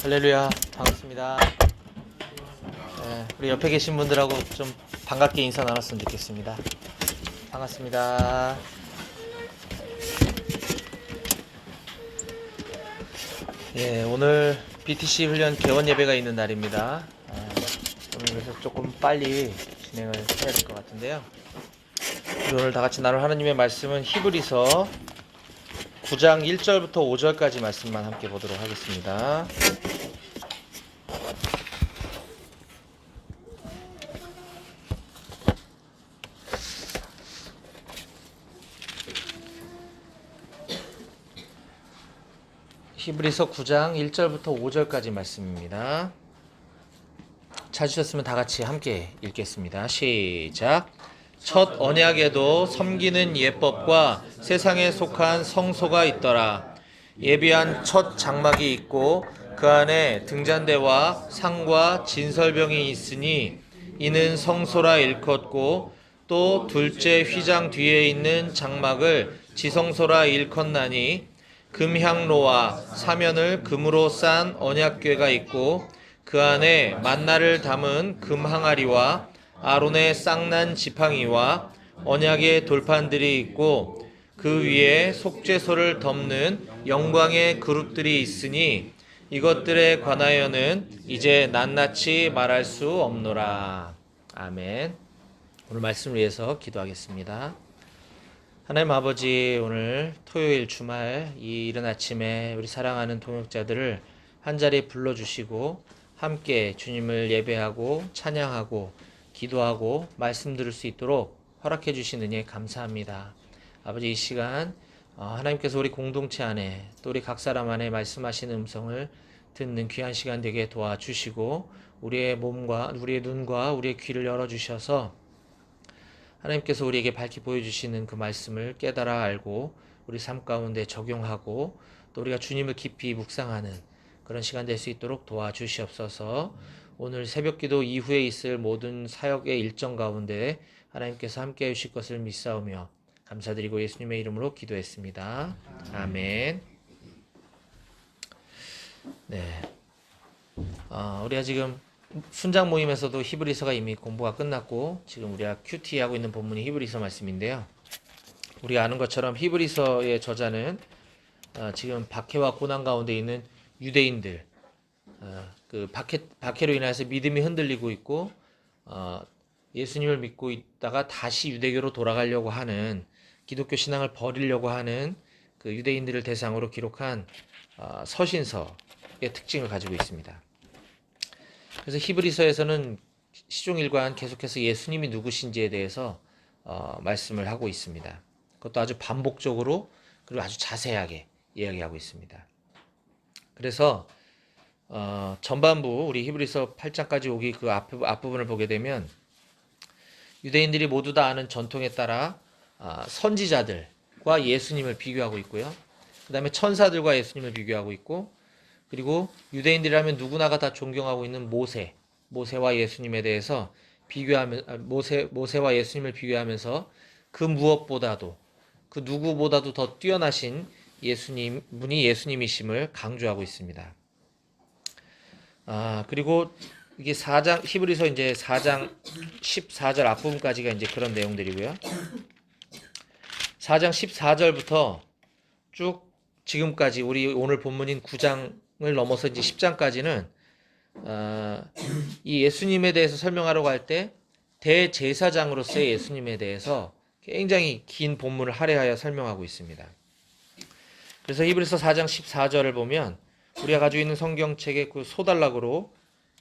할렐루야, 반갑습니다. 우리 옆에 계신 분들하고 좀 반갑게 인사 나눴으면 좋겠습니다. 반갑습니다. 오늘 BTC 훈련 개원 예배가 있는 날입니다. 오늘 그래서 조금 빨리 진행을 해야 될 것 같은데요. 우리 오늘 다 같이 나눌 하나님의 말씀은 히브리서 9장 1절부터 5절까지 말씀만 함께 보도록 하겠습니다. 히브리서 9장 1절부터 5절까지 말씀입니다. 찾으셨으면 다 같이 함께 읽겠습니다. 시작. 첫 언약에도 섬기는 예법과 세상에 속한 성소가 있더라. 예비한 첫 장막이 있고 그 안에 등잔대와 상과 진설병이 있으니 이는 성소라 일컫고 또 둘째 휘장 뒤에 있는 장막을 지성소라 일컫나니 금향로와 사면을 금으로 싼 언약궤가 있고 그 안에 만나를 담은 금항아리와 아론의 쌍난 지팡이와 언약의 돌판들이 있고 그 위에 속죄소를 덮는 영광의 그룹들이 있으니 이것들에 관하여는 이제 낱낱이 말할 수 없노라. 아멘. 오늘 말씀을 위해서 기도하겠습니다. 하나님 아버지, 오늘 토요일 주말 이 이른 아침에 우리 사랑하는 동역자들을 한자리에 불러주시고 함께 주님을 예배하고 찬양하고 기도하고 말씀 들을 수 있도록 허락해 주신 은혜에 감사합니다. 아버지, 이 시간 하나님께서 우리 공동체 안에 또 우리 각 사람 안에 말씀하시는 음성을 듣는 귀한 시간 되게 도와주시고 우리의 몸과 우리의 눈과 우리의 귀를 열어주셔서 하나님께서 우리에게 밝히 보여주시는 그 말씀을 깨달아 알고 우리 삶 가운데 적용하고 또 우리가 주님을 깊이 묵상하는 그런 시간 될 수 있도록 도와주시옵소서. 오늘 새벽기도 이후에 있을 모든 사역의 일정 가운데 하나님께서 함께해 주실 것을 믿사오며 감사드리고 예수님의 이름으로 기도했습니다. 아멘. 우리가 지금 순장 모임에서도 히브리서가 이미 공부가 끝났고 지금 우리가 큐티 하고 있는 본문이 히브리서 말씀인데요. 우리가 아는 것처럼 히브리서의 저자는 지금 박해와 고난 가운데 있는 유대인들, 그 박해로 인해서 믿음이 흔들리고 있고 예수님을 믿고 있다가 다시 유대교로 돌아가려고 하는, 기독교 신앙을 버리려고 하는 그 유대인들을 대상으로 기록한 서신서의 특징을 가지고 있습니다. 그래서 히브리서에서는 시종일관 계속해서 예수님이 누구신지에 대해서 말씀을 하고 있습니다. 그것도 아주 반복적으로 그리고 아주 자세하게 이야기하고 있습니다. 그래서 전반부 우리 히브리서 8장까지 오기 그 앞부분을 보게 되면 유대인들이 모두 다 아는 전통에 따라 선지자들과 예수님을 비교하고 있고요. 그 다음에 천사들과 예수님을 비교하고 있고, 그리고 유대인들이라면 누구나가 다 존경하고 있는 모세와 예수님에 대해서 모세와 예수님을 비교하면서 그 무엇보다도 그 누구보다도 더 뛰어나신 분이 예수님이심을 강조하고 있습니다. 그리고 이게 히브리서 이제 4장 14절 앞부분까지가 이제 그런 내용들이고요. 4장 14절부터 쭉 지금까지 우리 오늘 본문인 9장을 넘어서 이제 10장까지는 이 예수님에 대해서 설명하려고 할 때 대제사장으로서의 예수님에 대해서 굉장히 긴 본문을 할애하여 설명하고 있습니다. 그래서 히브리서 4장 14절을 보면 우리가 가지고 있는 성경책의 그 소단락으로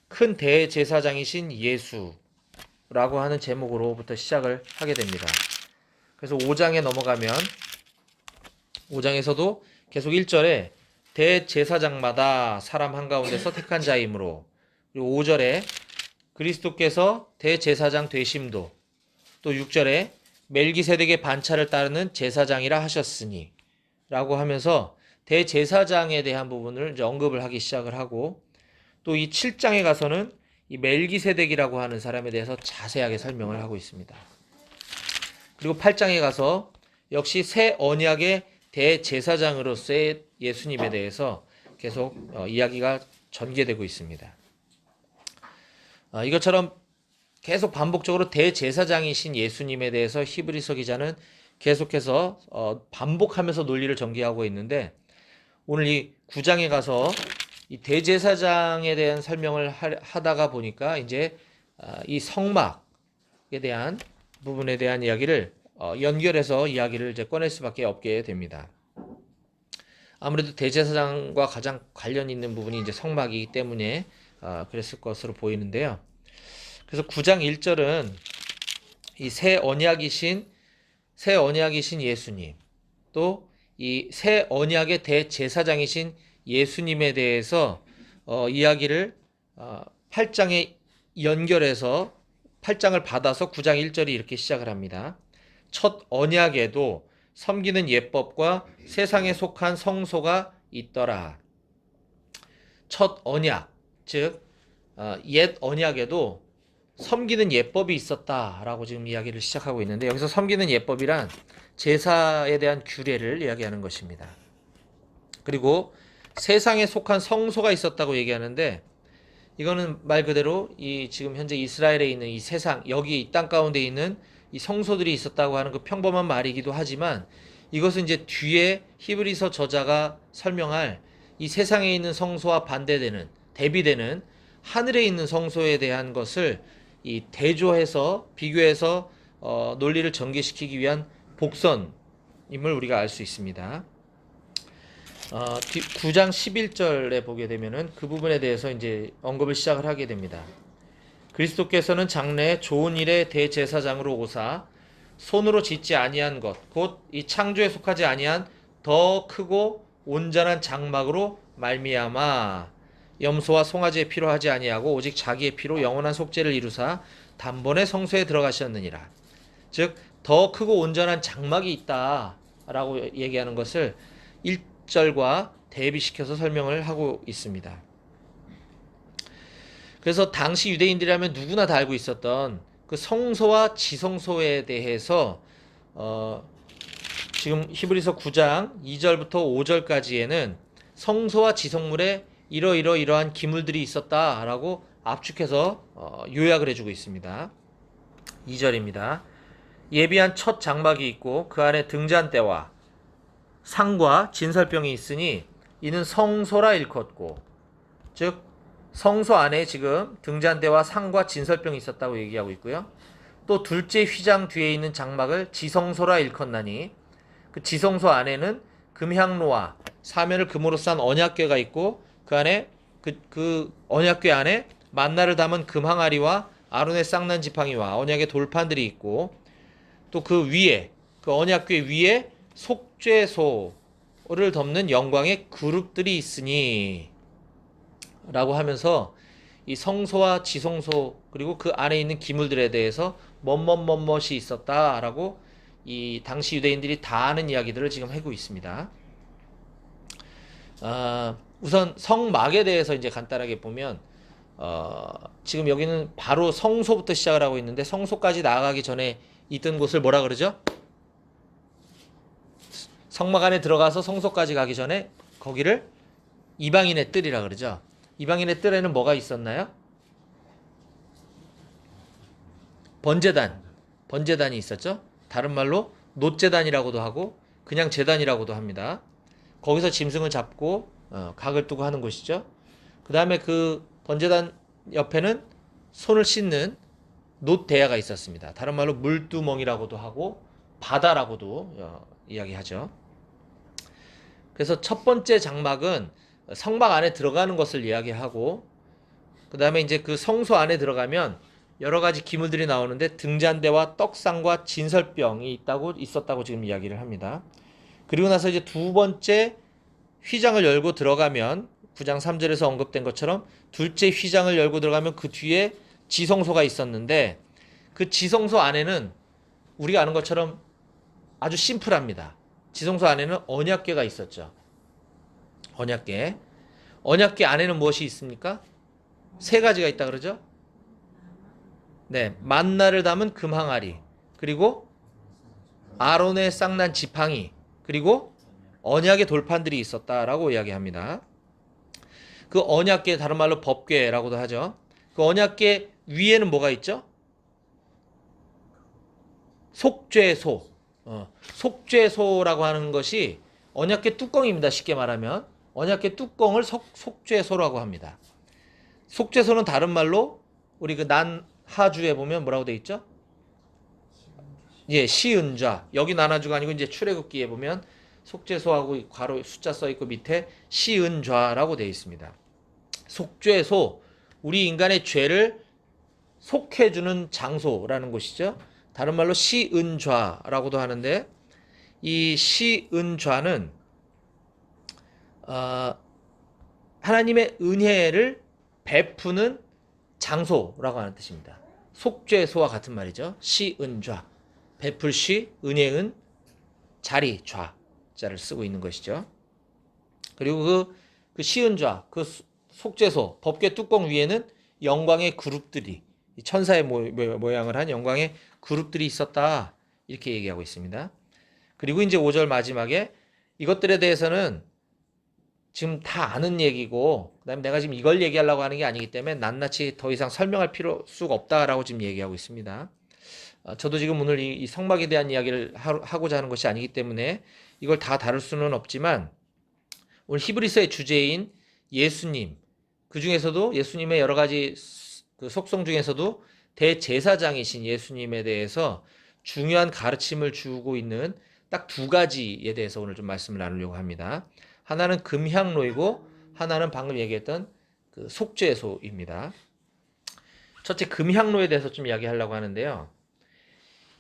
큰 대제사장이신 예수라고 하는 제목으로부터 시작을 하게 됩니다. 그래서 5장에 넘어가면 5장에서도 계속 1절에 대제사장마다 사람 한가운데서 택한 자이므로, 그리고 5절에 그리스도께서 대제사장 되심도, 또 6절에 멜기세덱의 반차를 따르는 제사장이라 하셨으니 라고 하면서 대제사장에 대한 부분을 이제 언급을 하기 시작을 하고, 또 이 7장에 가서는 이 멜기세덱이라고 하는 사람에 대해서 자세하게 설명을 하고 있습니다. 그리고 8장에 가서 역시 새 언약의 대제사장으로서의 예수님에 대해서 계속 이야기가 전개되고 있습니다. 이것처럼 계속 반복적으로 대제사장이신 예수님에 대해서 히브리서 기자는 계속해서 반복하면서 논리를 전개하고 있는데, 오늘 이 9장에 가서 이 대제사장에 대한 설명을 하다가 보니까 이제 이 성막에 대한 부분에 대한 이야기를 연결해서 이야기를 이제 꺼낼 수밖에 없게 됩니다. 아무래도 대제사장과 가장 관련 있는 부분이 이제 성막이기 때문에 그랬을 것으로 보이는데요. 그래서 9장 1절은 이 새 언약이신 예수님, 또 이 새 언약의 대제사장이신 예수님에 대해서 이야기를 8장에 연결해서 8장을 받아서 9장 1절이 이렇게 시작을 합니다. 첫 언약에도 섬기는 예법과 세상에 속한 성소가 있더라. 첫 언약, 즉 옛 언약에도 섬기는 예법이 있었다라고 지금 이야기를 시작하고 있는데, 여기서 섬기는 예법이란 제사에 대한 규례를 이야기하는 것입니다. 그리고 세상에 속한 성소가 있었다고 얘기하는데, 이거는 말 그대로 이 지금 현재 이스라엘에 있는 이 세상, 여기 이 땅 가운데 있는 이 성소들이 있었다고 하는 그 평범한 말이기도 하지만, 이것은 이제 뒤에 히브리서 저자가 설명할 이 세상에 있는 성소와 반대되는, 대비되는 하늘에 있는 성소에 대한 것을 이 대조해서 비교해서 논리를 전개시키기 위한 복선임을 우리가 알 수 있습니다. 9장 11절에 보게 되면은 그 부분에 대해서 이제 언급을 시작을 하게 됩니다. 그리스도께서는 장래에 좋은 일의 대제사장으로 오사 손으로 짓지 아니한 것, 곧 이 창조에 속하지 아니한 더 크고 온전한 장막으로 말미암아 염소와 송아지의 피로 하지 아니하고 오직 자기의 피로 영원한 속죄를 이루사 단번에 성소에 들어가셨느니라. 즉 더 크고 온전한 장막이 있다라고 얘기하는 것을 1절과 대비시켜서 설명을 하고 있습니다. 그래서 당시 유대인들이라면 누구나 다 알고 있었던 그 성소와 지성소에 대해서 지금 히브리서 9장 2절부터 5절까지에는 성소와 지성물에 이러한 기물들이 있었다라고 압축해서 요약을 해주고 있습니다. 2절입니다. 예비한 첫 장막이 있고 그 안에 등잔대와 상과 진설병이 있으니 이는 성소라 일컫고, 즉 성소 안에 지금 등잔대와 상과 진설병이 있었다고 얘기하고 있고요. 또 둘째 휘장 뒤에 있는 장막을 지성소라 일컫나니 그 지성소 안에는 금향로와 사면을 금으로 싼 언약궤가 있고 그 안에 그 언약궤 안에 만나를 담은 금항아리와 아론의 쌍난 지팡이와 언약의 돌판들이 있고, 또 그 위에 그 언약궤 위에 속죄소를 덮는 영광의 그룹들이 있으니 라고 하면서 이 성소와 지성소 그리고 그 안에 있는 기물들에 대해서 멋이 있었다라고 이 당시 유대인들이 다 아는 이야기들을 지금 하고 있습니다. 우선 성막에 대해서 이제 간단하게 보면 지금 여기는 바로 성소부터 시작을 하고 있는데, 성소까지 나아가기 전에 있던 곳을 뭐라 그러죠? 성막 안에 들어가서 성소까지 가기 전에 거기를 이방인의 뜰이라 그러죠. 이방인의 뜰에는 뭐가 있었나요? 번제단이 있었죠. 다른 말로 놋제단이라고도 하고 그냥 제단이라고도 합니다. 거기서 짐승을 잡고 각을 두고 하는 곳이죠. 그 다음에 그 번제단 옆에는 손을 씻는 놋대야가 있었습니다. 다른 말로 물두멍이라고도 하고 바다라고도 이야기하죠. 그래서 첫 번째 장막은 성막 안에 들어가는 것을 이야기하고, 그 다음에 이제 그 성소 안에 들어가면 여러 가지 기물들이 나오는데 등잔대와 떡상과 진설병이 있었다고 지금 이야기를 합니다. 그리고 나서 이제 두 번째 휘장을 열고 들어가면 9장 3절에서 언급된 것처럼 둘째 휘장을 열고 들어가면 그 뒤에 지성소가 있었는데, 그 지성소 안에는 우리가 아는 것처럼 아주 심플합니다. 지성소 안에는 언약궤가 있었죠. 언약궤 안에는 무엇이 있습니까? 세 가지가 있다 그러죠. 네, 만나를 담은 금항아리, 그리고 아론의 쌍난 지팡이, 그리고 언약의 돌판들이 있었다라고 이야기합니다. 그 언약궤 다른 말로 법궤라고도 하죠. 그 언약궤 위에는 뭐가 있죠? 속죄소. 속죄소라고 하는 것이 언약궤 뚜껑입니다. 쉽게 말하면 언약궤 뚜껑을 속죄소라고 합니다. 속죄소는 다른 말로 우리 그 난하주에 보면 뭐라고 돼 있죠? 예, 시은좌. 여기 난하주가 아니고 이제 출애굽기에 보면 속죄소하고 괄호 숫자 써 있고 밑에 시은좌라고 돼 있습니다. 속죄소, 우리 인간의 죄를 속해주는 장소라는 곳이죠. 다른 말로 시은좌라고도 하는데 이 시은좌는 하나님의 은혜를 베푸는 장소라고 하는 뜻입니다. 속죄소와 같은 말이죠. 시은좌, 베풀시, 은혜은, 자리, 좌자를 쓰고 있는 것이죠. 그리고 그 시은좌, 그 속죄소, 법궤 뚜껑 위에는 영광의 그룹들이, 천사의 모양을 한 영광의 그룹들이 있었다, 이렇게 얘기하고 있습니다. 그리고 이제 5절 마지막에 이것들에 대해서는 지금 다 아는 얘기고, 그다음에 내가 지금 이걸 얘기하려고 하는 게 아니기 때문에 낱낱이 더 이상 설명할 수가 없다라고 지금 얘기하고 있습니다. 저도 지금 오늘 이 성막에 대한 이야기를 하고자 하는 것이 아니기 때문에 이걸 다 다룰 수는 없지만, 오늘 히브리서의 주제인 예수님, 그 중에서도 예수님의 여러 가지 그 속성 중에서도 대제사장이신 예수님에 대해서 중요한 가르침을 주고 있는 딱 두 가지에 대해서 오늘 좀 말씀을 나누려고 합니다. 하나는 금향로이고 하나는 방금 얘기했던 그 속죄소입니다. 첫째, 금향로에 대해서 좀 이야기하려고 하는데요.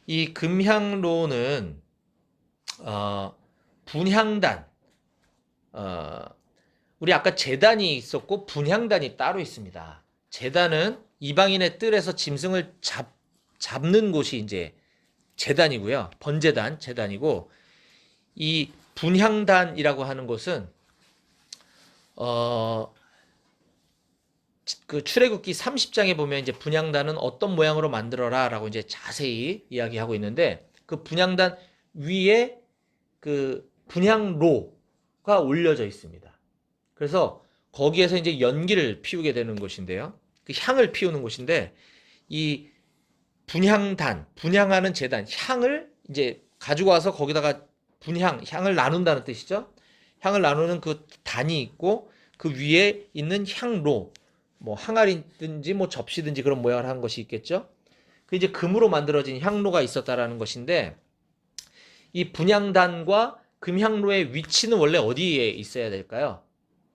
이 금향로는 분향단, 우리 아까 제단이 있었고 분향단이 따로 있습니다. 제단은 이방인의 뜰에서 짐승을 잡는 곳이 이제 제단이고요. 번제단, 제단이고, 이 분향단이라고 하는 곳은 그 출애굽기 30장에 보면 이제 분향단은 어떤 모양으로 만들어라라고 이제 자세히 이야기하고 있는데, 그 분향단 위에 그 분향로가 올려져 있습니다. 그래서 거기에서 이제 연기를 피우게 되는 곳인데요. 그 향을 피우는 곳인데, 이 분향단, 분향하는 제단, 향을 이제 가지고 와서 거기다가 향을 나눈다는 뜻이죠. 향을 나누는 그 단이 있고 그 위에 있는 향로, 뭐 항아리든지 뭐 접시든지 그런 모양을 한 것이 있겠죠. 그 이제 금으로 만들어진 향로가 있었다라는 것인데, 이 분향단과 금향로의 위치는 원래 어디에 있어야 될까요?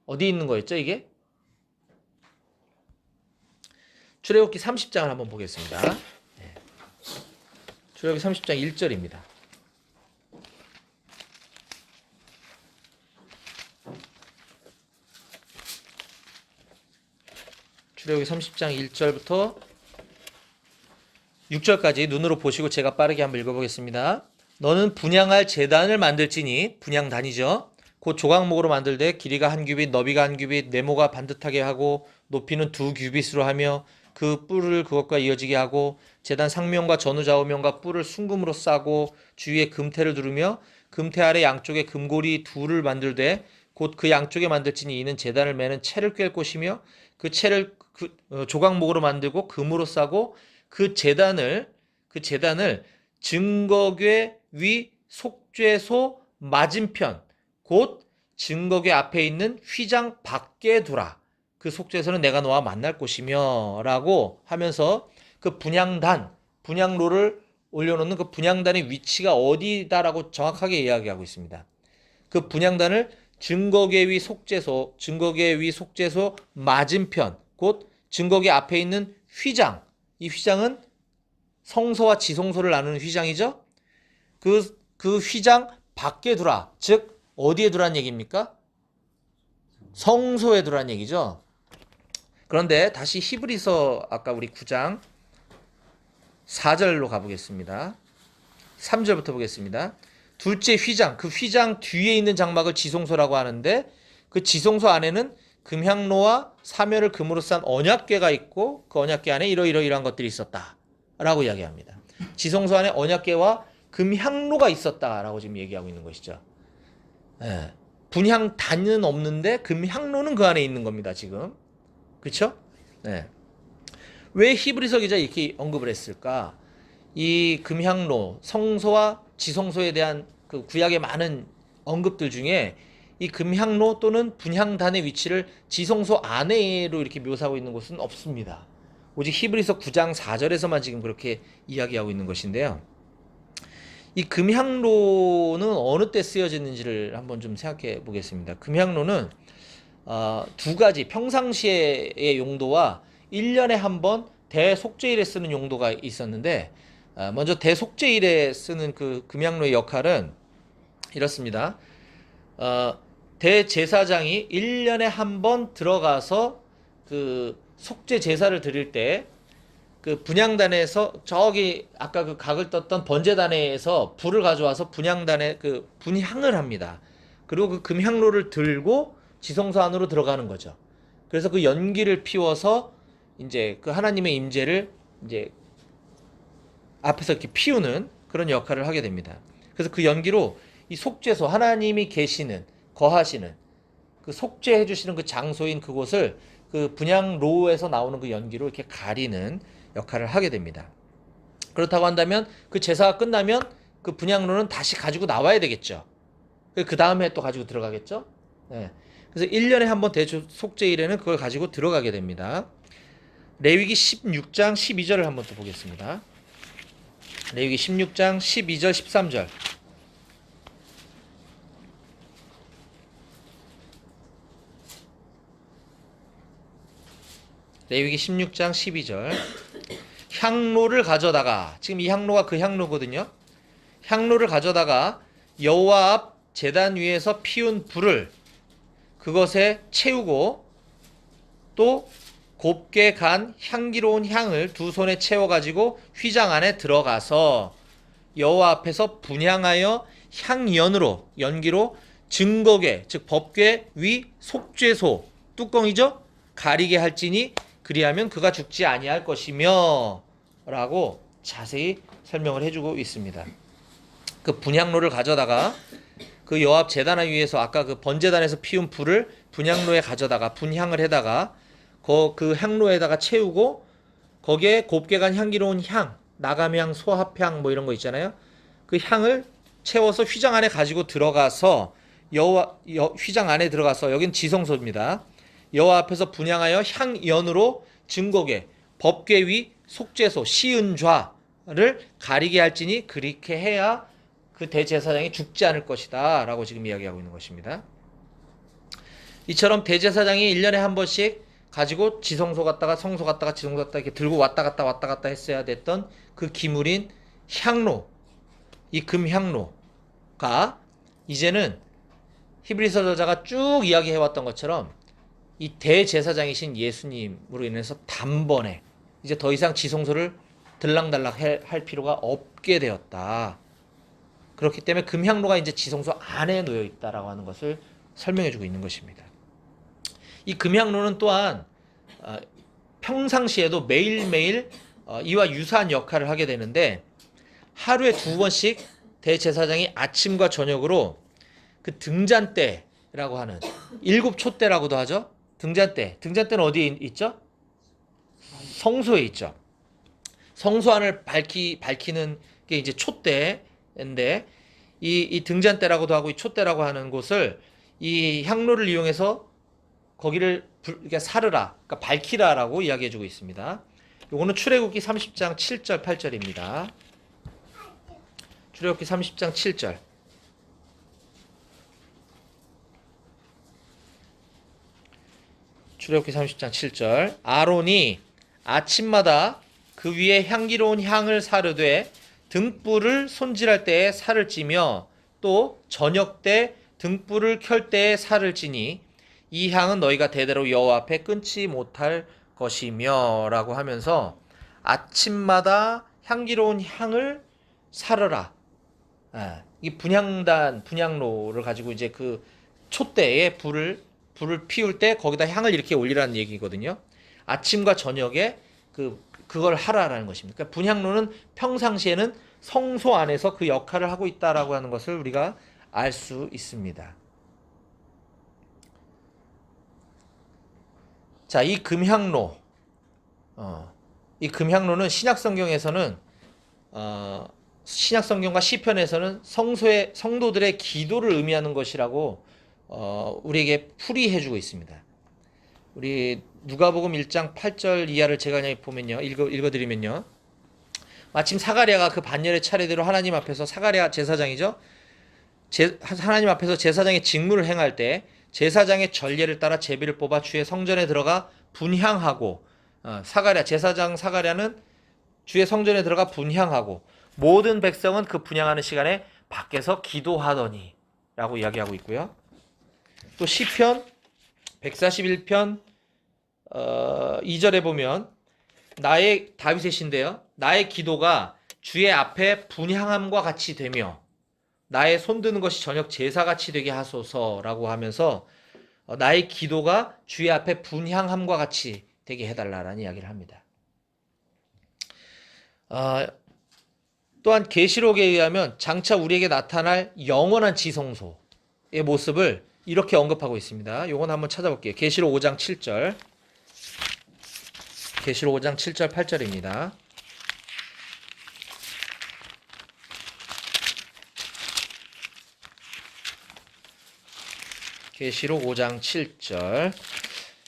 어디 있는 거였죠, 이게? 출애굽기 30장을 한번 보겠습니다. 네. 출애굽기 30장 1절입니다. 출애굽기 30장 1절부터 6절까지 눈으로 보시고 제가 빠르게 한번 읽어보겠습니다. 너는 분향할 제단을 만들지니, 분향단이죠. 곧 조각목으로 만들되 길이가 1규빗, 너비가 1규빗, 네모가 반듯하게 하고 높이는 2규빗으로 하며 그 뿔을 그것과 이어지게 하고 제단 상면과 전후 좌우면과 뿔을 순금으로 싸고 주위에 금태를 두르며 금태 아래 양쪽에 금고리 둘을 만들되 곧 그 양쪽에 만들지니 이는 제단을 매는 채를 꿰을 것이며 그 채를 조각목으로 만들고 금으로 싸고 그 제단을 증거궤 위 속죄소 맞은편 곧 증거궤 앞에 있는 휘장 밖에 두라. 그 속죄소는 내가 너와 만날 곳이며 라고 하면서 그 분향단, 분향로를 올려놓는 그 분향단의 위치가 어디다라고 정확하게 이야기하고 있습니다. 그 분향단을 증거궤 위 속죄소 맞은편 곧 증거궤 앞에 있는 휘장, 이 휘장은 성소와 지성소를 나누는 휘장이죠. 그 휘장 밖에 두라. 즉 어디에 두라는 얘기입니까? 성소에 두라는 얘기죠. 그런데 다시 히브리서 아까 우리 9장 4절로 가보겠습니다. 3절부터 보겠습니다. 둘째 휘장, 그 휘장 뒤에 있는 장막을 지성소라고 하는데 그 지성소 안에는 금향로와 사면을 금으로 싼 언약궤가 있고 그 언약궤 안에 이러이러한 것들이 있었다 라고 이야기합니다. 지성소 안에 언약궤와 금향로가 있었다 라고 지금 얘기하고 있는 것이죠. 네. 분향단은 없는데 금향로는 그 안에 있는 겁니다. 지금. 그렇죠? 네. 왜 히브리서 기자 이렇게 언급을 했을까? 이 금향로, 성소와 지성소에 대한 그 구약의 많은 언급들 중에 이 금향로 또는 분향단의 위치를 지성소 안에로 이렇게 묘사하고 있는 곳은 없습니다. 오직 히브리서 9장 4절에서만 지금 그렇게 이야기하고 있는 것인데요. 이 금향로는 어느 때 쓰여졌는지를 한번 좀 생각해 보겠습니다. 금향로는 두 가지 평상시의 용도와 1년에 한 번 대속죄일에 쓰는 용도가 있었는데, 먼저 대속죄일에 쓰는 그 금향로의 역할은 이렇습니다. 대제사장이 1년에 한 번 들어가서 그 속죄 제사를 드릴 때 그 분향단에서 저기 아까 그 각을 떴던 번제단에서 불을 가져와서 분향단에 그 분향을 합니다. 그리고 그 금향로를 들고 지성소 안으로 들어가는 거죠. 그래서 그 연기를 피워서 이제 그 하나님의 임재를 이제 앞에서 이렇게 피우는 그런 역할을 하게 됩니다. 그래서 그 연기로 이 속죄소, 하나님이 계시는, 거하시는 그 속죄해 주시는 그 장소인 그곳을 그 분향로에서 나오는 그 연기로 이렇게 가리는 역할을 하게 됩니다. 그렇다고 한다면 그 제사가 끝나면 그 분향로는 다시 가지고 나와야 되겠죠. 그 다음에 또 가지고 들어가겠죠. 네. 그래서 1년에 한 번 대속죄일에는 그걸 가지고 들어가게 됩니다. 레위기 16장 12절을 한번 또 보겠습니다. 레위기 16장 12절 13절. 레위기 16장 12절. 향로를 가져다가, 지금 이 향로가 그 향로거든요. 향로를 가져다가 여호와 앞 제단 위에서 피운 불을 그것에 채우고 또 곱게 간 향기로운 향을 두 손에 채워가지고 휘장 안에 들어가서 여호와 앞에서 분향하여 향연으로, 연기로 증거궤, 즉 법궤 위 속죄소 뚜껑이죠, 가리게 할지니 그리하면 그가 죽지 아니할 것이며 라고 자세히 설명을 해주고 있습니다. 그 분향로를 가져다가 그 여호와 앞 제단 위에서 아까 그 번제단에서 피운 불을 분향로에 가져다가 분향을 해다가 그 향로에다가 채우고 거기에 곱게 간 향기로운 향, 나감향, 소합향 뭐 이런 거 있잖아요. 그 향을 채워서 휘장 안에 가지고 들어가서 휘장 안에 들어가서, 여긴 지성소입니다. 여호와 앞에서 분향하여 향연으로 증거궤, 법궤 위 속죄소, 시은좌를 가리게 할지니 그렇게 해야 그 대제사장이 죽지 않을 것이다 라고 지금 이야기하고 있는 것입니다. 이처럼 대제사장이 1년에 한 번씩 가지고 지성소 갔다가 성소 갔다가 지성소 갔다가 이렇게 들고 왔다 갔다 했어야 됐던 그 기물인 향로, 이 금향로가 이제는 히브리서 저자가 쭉 이야기해왔던 것처럼 이 대제사장이신 예수님으로 인해서 단번에 이제 더 이상 지성소를 들락달락 할 필요가 없게 되었다. 그렇기 때문에 금향로가 이제 지성소 안에 놓여 있다라고 하는 것을 설명해주고 있는 것입니다. 이 금향로는 또한 평상시에도 매일매일 이와 유사한 역할을 하게 되는데, 하루에 2번씩 대제사장이 아침과 저녁으로 그 등잔대라고 하는 7촛대라고도 하죠. 등잔대는 어디에 있죠? 성소에 있죠. 성소 안을 밝히는 게 이제 촛대인데, 이 등잔대라고도 하고 이 촛대라고 하는 곳을 이 향로를 이용해서 거기를 그러니까 사르라, 그러니까 밝히라라고 이야기해주고 있습니다. 요거는 출애굽기 30장 7절 8절입니다. 출애굽기 30장 7절. 출애굽기 30장 7절. 아론이 아침마다 그 위에 향기로운 향을 사르되 등불을 손질할 때에 살을 찌며 또 저녁 때 등불을 켤 때에 살을 찌니 이 향은 너희가 대대로 여호와 앞에 끊지 못할 것이며 라고 하면서 아침마다 향기로운 향을 사르라. 이 분향로를 가지고 이제 그 촛대에 불을 피울 때 거기다 향을 이렇게 올리라는 얘기거든요. 아침과 저녁에 그걸 하라라는 것입니다. 그러니까 분향로는 평상시에는 성소 안에서 그 역할을 하고 있다라고 하는 것을 우리가 알 수 있습니다. 자, 이 금향로, 이 금향로는 신약성경에서는 신약성경과 시편에서는 성도들의 기도를 의미하는 것이라고 우리에게 풀이해주고 있습니다. 우리 누가복음 1장 8절 이하를 제가 그냥 보면요, 읽어드리면요. 마침 사가랴가 그 반열의 차례대로 하나님 앞에서, 사가랴 제사장이죠. 하나님 앞에서 제사장의 직무를 행할 때 제사장의 전례를 따라 제비를 뽑아 주의 성전에 들어가 분향하고, 제사장 사가랴는 주의 성전에 들어가 분향하고 모든 백성은 그 분향하는 시간에 밖에서 기도하더니 라고 이야기하고 있고요. 또 시편 141편 2절에 보면 다윗의 시인데요. 나의 기도가 주의 앞에 분향함과 같이 되며 나의 손드는 것이 저녁 제사같이 되게 하소서라고 하면서 나의 기도가 주의 앞에 분향함과 같이 되게 해달라라는 이야기를 합니다. 또한 계시록에 의하면 장차 우리에게 나타날 영원한 지성소의 모습을 이렇게 언급하고 있습니다. 이건 한번 찾아볼게요. 계시록 5장 7절. 계시록 5장 7절 8절입니다. 계시록 5장 7절.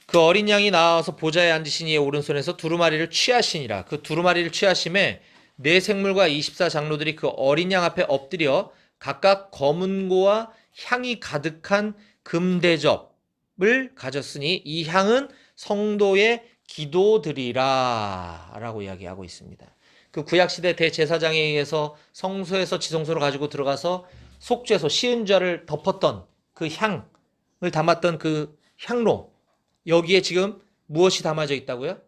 그 어린 양이 나와서 보좌에 앉으신 이의 오른손에서 두루마리를 취하시니라. 그 두루마리를 취하심에 네 생물과 24장로들이 그 어린 양 앞에 엎드려 각각 검은고와 향이 가득한 금대접을 가졌으니 이 향은 성도의 기도드리라 라고 이야기하고 있습니다. 그 구약시대 대제사장에 의해서 성소에서 지성소로 가지고 들어가서 속죄소, 시은좌를 덮었던 그 향을 담았던 그 향로, 여기에 지금 무엇이 담아져 있다고요?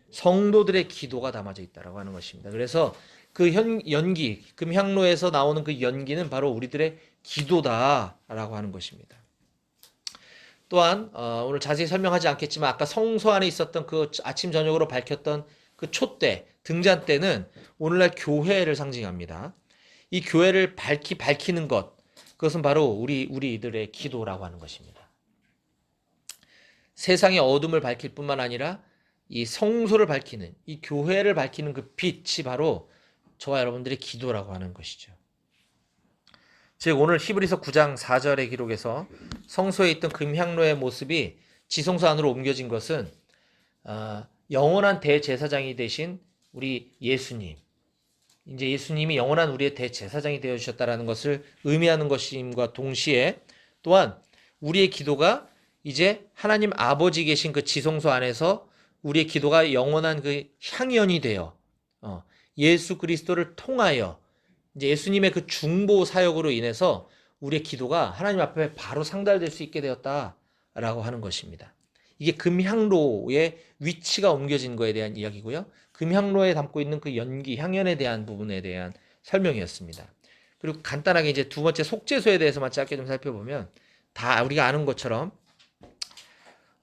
성도들의 기도가 담아져 있다라고 하는 것입니다. 그래서 그 연기, 금향로에서 나오는 그 연기는 바로 우리들의 기도다라고 하는 것입니다. 또한 오늘 자세히 설명하지 않겠지만 아까 성소 안에 있었던 그 아침 저녁으로 밝혔던 그 촛대, 등잔대는 오늘날 교회를 상징합니다. 이 교회를 밝히는 것, 그것은 바로 우리들의 기도라고 하는 것입니다. 세상의 어둠을 밝힐 뿐만 아니라 이 성소를 밝히는, 이 교회를 밝히는 그 빛이 바로 저와 여러분들의 기도라고 하는 것이죠. 즉 오늘 히브리서 9장 4절의 기록에서 성소에 있던 금향로의 모습이 지성소 안으로 옮겨진 것은 영원한 대제사장이 되신 우리 예수님, 이제 예수님이 영원한 우리의 대제사장이 되어주셨다는 것을 의미하는 것임과 동시에 또한 우리의 기도가 이제 하나님 아버지 계신 그 지성소 안에서 우리의 기도가 영원한 그 향연이 되어 예수 그리스도를 통하여 이제 예수님의 그 중보 사역으로 인해서 우리의 기도가 하나님 앞에 바로 상달될 수 있게 되었다라고 하는 것입니다. 이게 금향로의 위치가 옮겨진 거에 대한 이야기고요. 금향로에 담고 있는 그 연기, 향연에 대한 부분에 대한 설명이었습니다. 그리고 간단하게 이제 두 번째 속죄소에 대해서만 짧게 좀 살펴보면 다 우리가 아는 것처럼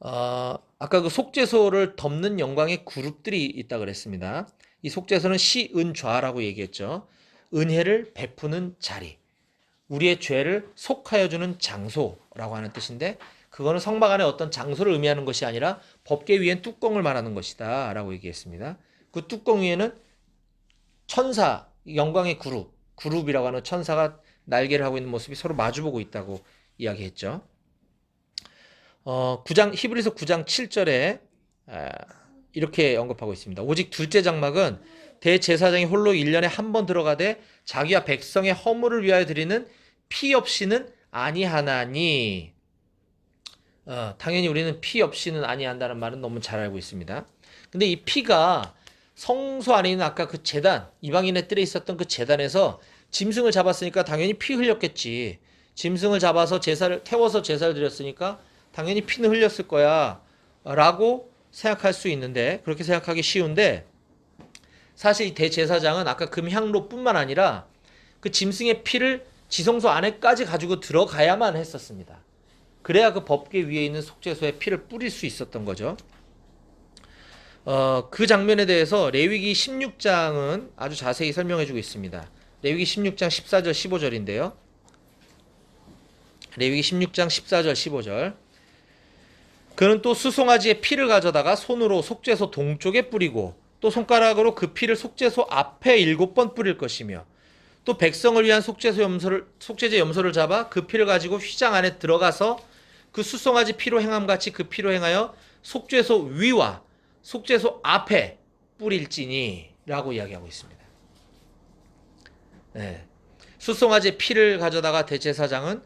아까 그 속죄소를 덮는 영광의 그룹들이 있다 그랬습니다. 이 속죄소는 시은좌라고 얘기했죠. 은혜를 베푸는 자리, 우리의 죄를 속하여 주는 장소라고 하는 뜻인데 그거는 성막 안에 어떤 장소를 의미하는 것이 아니라 법궤 위엔 뚜껑을 말하는 것이다 라고 얘기했습니다. 그 뚜껑 위에는 천사, 영광의 그룹이라고 하는 천사가 날개를 하고 있는 모습이 서로 마주보고 있다고 이야기했죠. 히브리서 9장 7절에 이렇게 언급하고 있습니다. 오직 둘째 장막은 대제사장이 홀로 1년에 한 번 들어가되 자기와 백성의 허물을 위하여 드리는 피 없이는 아니하나니. 당연히 우리는 피 없이는 아니한다는 말은 너무 잘 알고 있습니다. 근데 이 피가 성소 안에 있는 아까 그 제단, 이방인의 뜰에 있었던 그 제단에서 짐승을 잡았으니까 당연히 피 흘렸겠지. 짐승을 잡아서 태워서 제사를 드렸으니까 당연히 피는 흘렸을 거야 라고 생각할 수 있는데, 그렇게 생각하기 쉬운데 사실 이 대제사장은 아까 금향로뿐만 아니라 그 짐승의 피를 지성소 안에까지 가지고 들어가야만 했었습니다. 그래야 그 법궤 위에 있는 속죄소에 피를 뿌릴 수 있었던 거죠. 그 장면에 대해서 레위기 16장은 아주 자세히 설명해주고 있습니다. 레위기 16장 14절 15절인데요. 레위기 16장 14절 15절. 그는 또 수송아지의 피를 가져다가 손으로 속죄소 동쪽에 뿌리고 또 손가락으로 그 피를 속죄소 앞에 7번 뿌릴 것이며 또 백성을 위한 속죄제 염소를 잡아 그 피를 가지고 휘장 안에 들어가서 그 수송아지 피로 행함같이 그 피로 행하여 속죄소 위와 속죄소 앞에 뿌릴지니 라고 이야기하고 있습니다. 네. 수송아지의 피를 가져다가 대제사장은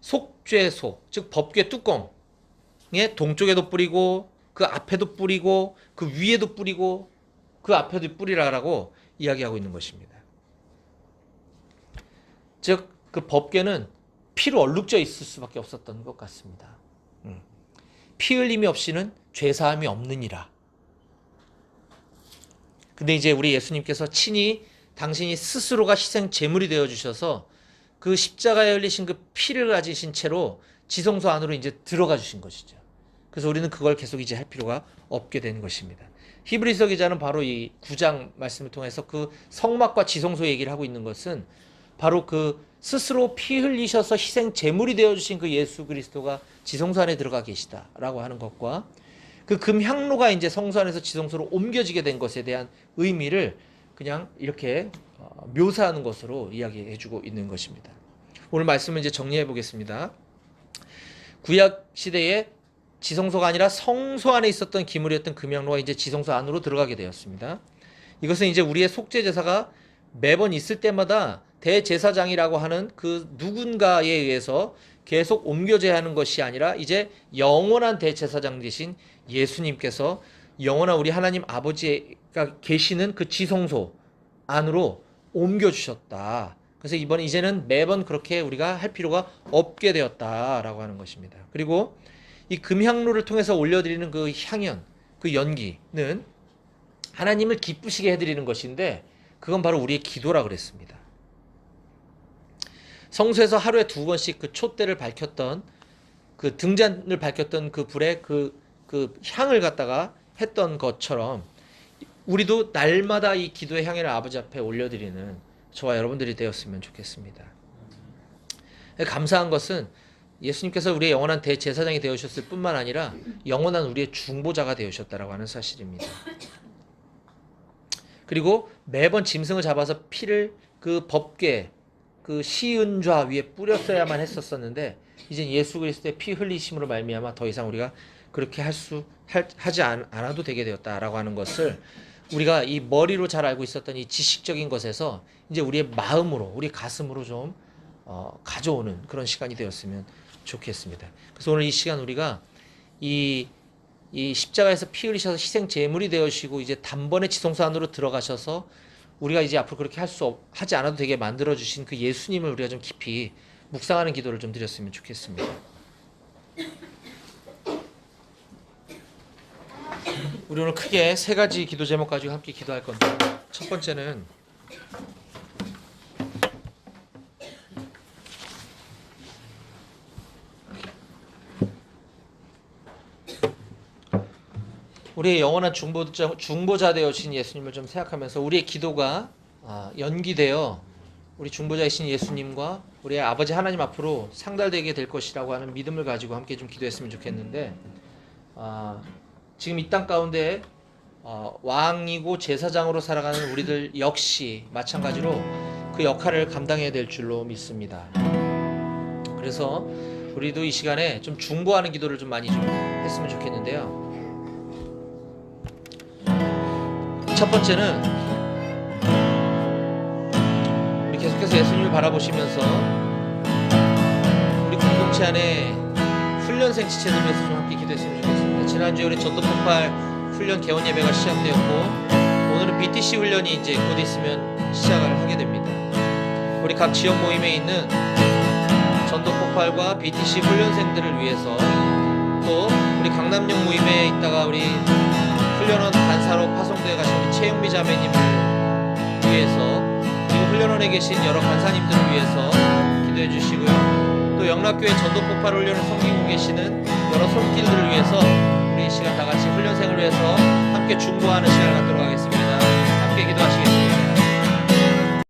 속죄소, 즉 법궤 뚜껑에 동쪽에도 뿌리고 그 앞에도 뿌리고 그 위에도 뿌리고 그 앞에도 뿌리라라고 이야기하고 있는 것입니다. 즉 그 법궤는 피로 얼룩져 있을 수밖에 없었던 것 같습니다. 피 흘림이 없이는 죄사함이 없느니라. 근데 이제 우리 예수님께서 친히 당신이 스스로가 희생 제물이 되어 주셔서 그 십자가에 흘리신 그 피를 가지신 채로 지성소 안으로 이제 들어가 주신 것이죠. 그래서 우리는 그걸 계속 이제 할 필요가 없게 된 것입니다. 히브리서 기자는 바로 이 9장 말씀을 통해서 그 성막과 지성소 얘기를 하고 있는 것은 바로 그 스스로 피 흘리셔서 희생 제물이 되어 주신 그 예수 그리스도가 지성소 안에 들어가 계시다라고 하는 것과 그 금향로가 이제 성소 안에서 지성소로 옮겨지게 된 것에 대한 의미를 그냥 이렇게 묘사하는 것으로 이야기해 주고 있는 것입니다. 오늘 말씀을 이제 정리해 보겠습니다. 구약 시대에 지성소가 아니라 성소 안에 있었던 기물이었던 금향로가 이제 지성소 안으로 들어가게 되었습니다. 이것은 이제 우리의 속죄 제사가 매번 있을 때마다 대제사장이라고 하는 그 누군가에 의해서 계속 옮겨져야 하는 것이 아니라 이제 영원한 대제사장 되신 예수님께서 영원한 우리 하나님 아버지가 계시는 그 지성소 안으로 옮겨주셨다. 그래서 이제는 매번 그렇게 우리가 할 필요가 없게 되었다라고 하는 것입니다. 그리고 이 금향로를 통해서 올려드리는 그 향연, 그 연기는 하나님을 기쁘시게 해드리는 것인데 그건 바로 우리의 기도라 그랬습니다. 성소에서 하루에 2번씩 그 촛대를 밝혔던 그 등잔을 밝혔던 그 불에 그 향을 갖다가 했던 것처럼 우리도 날마다 이 기도의 향연을 아버지 앞에 올려드리는 저와 여러분들이 되었으면 좋겠습니다. 감사한 것은 예수님께서 우리의 영원한 대제사장이 되어주셨을 뿐만 아니라 영원한 우리의 중보자가 되어주셨다라고 하는 사실입니다. 그리고 매번 짐승을 잡아서 피를 그 법궤 그 시은좌 위에 뿌렸어야만 했었었는데 이제 예수 그리스도의 피 흘리심으로 말미암아 더 이상 우리가 그렇게 하지 않아도 되게 되었다라고 하는 것을 우리가 이 머리로 잘 알고 있었던 이 지식적인 것에서 이제 우리의 마음으로 우리 가슴으로 좀 가져오는 그런 시간이 되었으면 좋겠습니다. 그래서 오늘 이 시간 우리가 이 십자가에서 피 흘리셔서 희생 제물이 되어지고 이제 단번에 지성소 안으로 들어가셔서 우리가 이제 앞으로 그렇게 하지 않아도 되게 만들어 주신 그 예수님을 우리가 좀 깊이 묵상하는 기도를 좀 드렸으면 좋겠습니다. 우리 오늘 크게 3가지 기도 제목 가지고 함께 기도할 건데 첫 번째는 우리의 영원한 중보자 되어신 예수님을 좀 생각하면서 우리의 기도가 연기되어 우리 중보자이신 예수님과 우리의 아버지 하나님 앞으로 상달되게 될 것이라고 하는 믿음을 가지고 함께 좀 기도했으면 좋겠는데 지금 이 땅 가운데 왕이고 제사장으로 살아가는 우리들 역시 마찬가지로 그 역할을 감당해야 될 줄로 믿습니다. 그래서 우리도 이 시간에 좀 중보하는 기도를 좀 많이 좀 했으면 좋겠는데요. 첫 번째는 우리 계속해서 예수님을 바라보시면서 우리 공동체 안에 훈련생 지체들 위해서 좀 함께 기도했으면 좋겠습니다. 지난주에 우리 전도폭발 훈련 개원 예배가 시작되었고 오늘은 BTC 훈련이 이제 곧 있으면 시작을 하게 됩니다. 우리 각 지역 모임에 있는 전도폭발과 BTC 훈련생들을 위해서 또 우리 강남역 모임에 있다가 우리 훈련원 간사로 파송되어 가신 우리 최영미 자매님을 위해서 그리고 훈련원에 계신 여러 간사님들을 위해서 기도해 주시고요. 또 영락교회 전도폭발 훈련을 섬기고 계시는 여러 손길들을 위해서 우리 이 시간 다 같이 훈련생을 위해서 함께 중보하는 시간을 갖도록